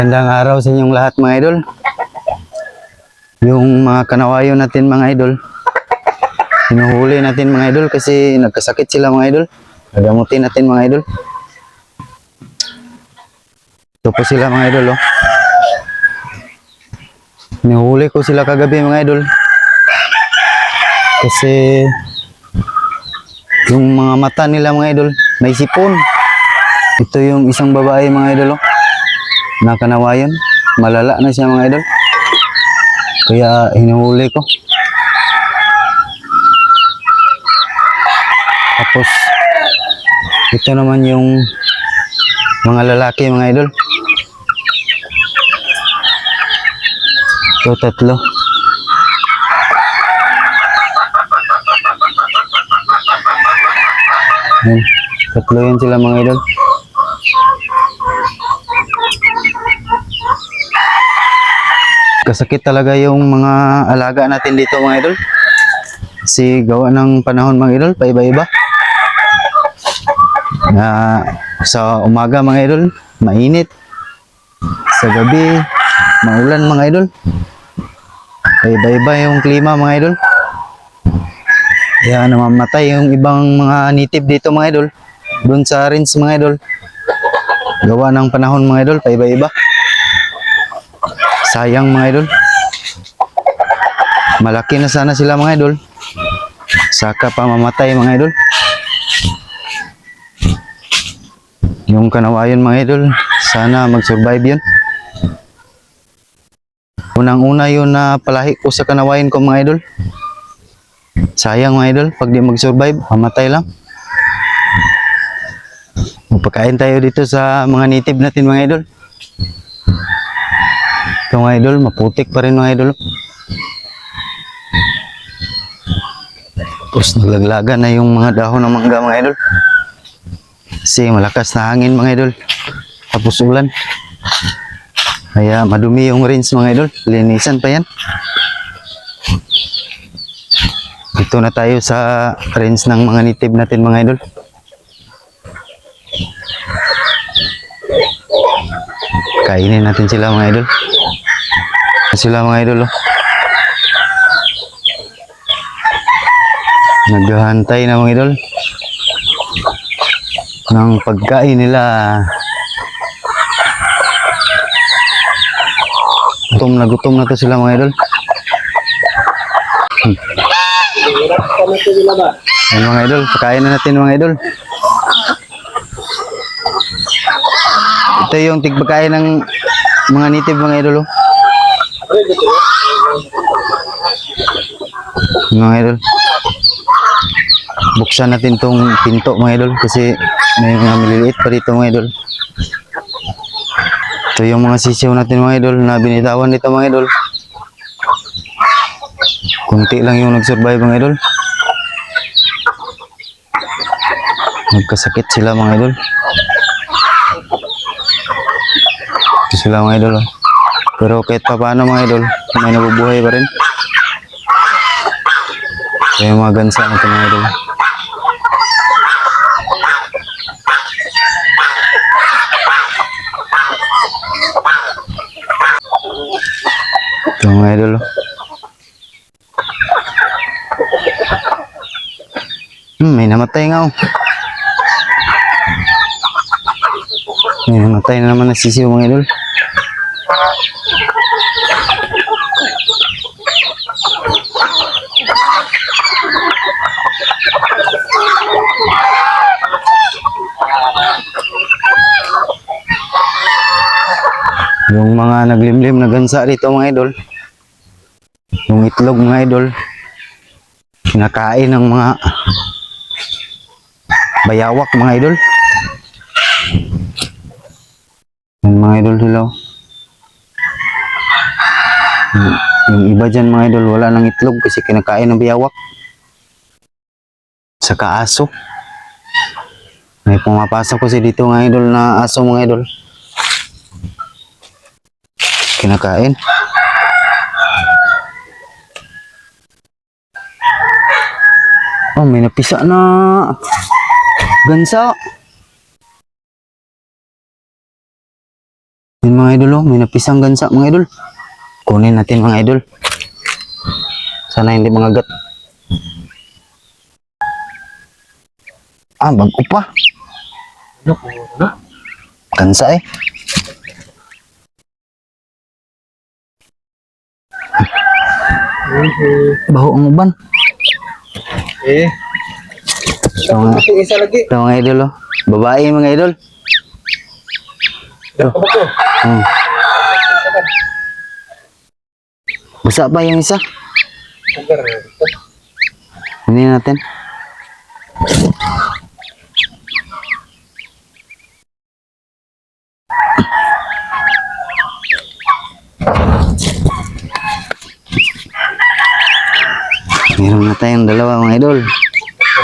Magandang araw sa inyong lahat mga idol. Yung mga kanawayo natin mga idol, hinuhuli natin mga idol kasi nagkasakit sila mga idol. Gagamutin natin mga idol. Ito po sila mga idol oh. Hinuhuli ko sila kagabi mga idol. Kasi yung mga mata nila mga idol, may sipon. Ito yung isang babae mga idol oh. Nakanawayan, malala na siya mga idol. Kaya hinuhuli ko. Tapos ito naman yung mga lalaki mga idol. Ito tatlo. Ayan, tatlo yan sila mga idol. Kasakit talaga yung mga alaga natin dito mga idol. Kasi gawa ng panahon mga idol, paiba-iba. Na sa umaga mga idol, mainit. Sa gabi, maulan mga idol. Paiba-iba yung klima mga idol. Kaya namamatay yung ibang mga native dito mga idol. Doon sa range mga idol. Gawa ng panahon mga idol, paiba-iba. Sayang mga idol. Malaki na sana sila mga idol. Saka pa mamatay mga idol. Yung kanawayan mga idol, sana mag-survive yun. Unang-una yun na palahi ko sa kanawayan ko mga idol. Sayang mga idol, pag di mag-survive, mamatay lang. Magpakain tayo dito sa mga native natin mga idol. Ito mga idol, maputik pa rin mga idol. Tapos naglaglagan na yung mga dahon ng mangga mga idol. Kasi malakas na hangin mga idol. Tapos ulan. Kaya madumi yung rinse mga idol. Linisan pa yan. Dito na tayo sa rinse ng mga native natin mga idol. Kainin natin sila mga idol. Sila mga idol oh. Naghahantay na mga idol ng pagkain nila. Gutom na to sila mga idol. Ayan mga idol, pagkain na natin mga idol. Ito yung tigpagkain ng mga native mga idol oh. Mga idol, buksan natin tong pinto mga idol kasi may mga maliliit pa dito mga idol. Ito yung mga sisiw natin mga idol na binitawan dito mga idol. Kunti lang yung nag-survive mga idol. Nagkasakit sila mga idol. Ito sila mga idol oh. Pero kahit pa paano mga idol, may nabubuhay pa rin. Ito yung mga gansa natin mga idol. Ito mga idol oh. May namatay nga oh. May namatay na naman na sisiw mga idol. Yung mga naglimlim na gansa dito mga idol, yung itlog mga idol, kinakain ng mga bayawak mga idol. Yung mga idol sila. Yung iba dyan mga idol, wala ng itlog kasi kinakain ng bayawak. Saka aso. May pumapasok kasi dito mga idol na aso mga idol. Kinakain. Oh, may napisa na gansa. Yun mga idol, oh, may napisang gansa mga idol. Kunin natin mga idol. Sana hindi mangagat. Ah, bago pa. Ano po na? Gansa eh. Baho ang uban. Eh. Ito mga, Isa lagi. ito mga idol, oh. Babae mga idol. Dapat ko. Hmm. Basa pa yung isa. Agar. Hindi natin. Meron na tayong dalawa mga idol.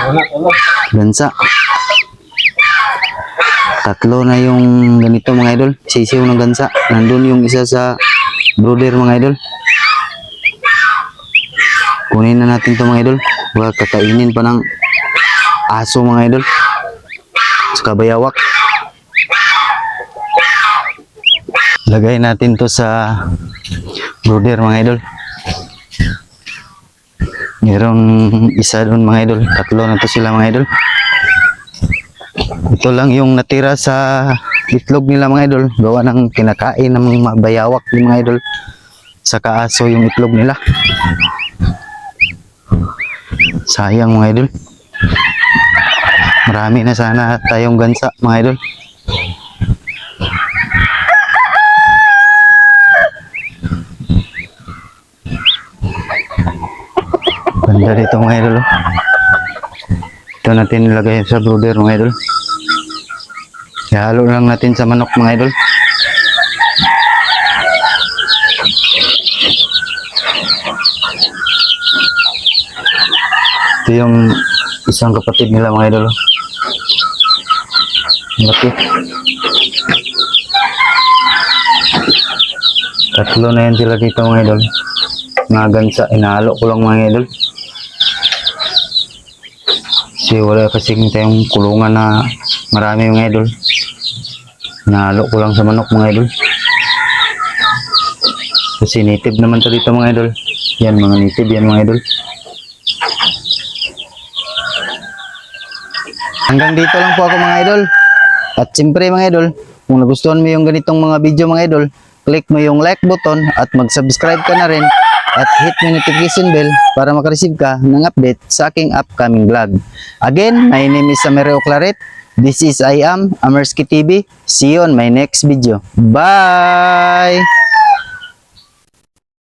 Ano? Gansa. Tatlo na yung ganito mga idol. Sisiw ng gansa. Nandun yung isa sa brother mga idol. Kunin na natin to mga idol. Baka kakainin pa ng aso mga idol. Saka bayawak. Lagay natin to sa brother mga idol. Meron isa doon mga idol. Tatlo na to sila mga idol. Ito lang yung natira sa itlog nila mga idol. Gawa ng kinakain ng mga bayawak ni mga idol. Sa kaaso yung itlog nila. Sayang mga idol. Marami na sana tayong gansa mga idol. Ganda dito mga idol. Oh. Ito natin nilagay sa brother mga idol. Ihalo lang natin sa manok mga idol. Ito yung isang kapatid nila mga idol. Laki. Tatlo na yan sila dito mga idol. Mga gansa, inahalo ko lang mga idol. Kasi wala kasing tayong kulungan na marami mga idol. Inahalo ko lang sa manok mga idol. Kasi native naman to dito mga idol. Yan mga native yan mga idol. Hanggang dito lang po ako mga idol. At siyempre mga idol, kung nagustuhan mo yung ganitong mga video mga idol, click mo yung like button at mag-subscribe ka na rin at hit yung notification bell para makareceive ka ng update sa aking upcoming vlog. Again, my name is Samereo Claret. This is I Am Amerski TV. See you on my next video. Bye!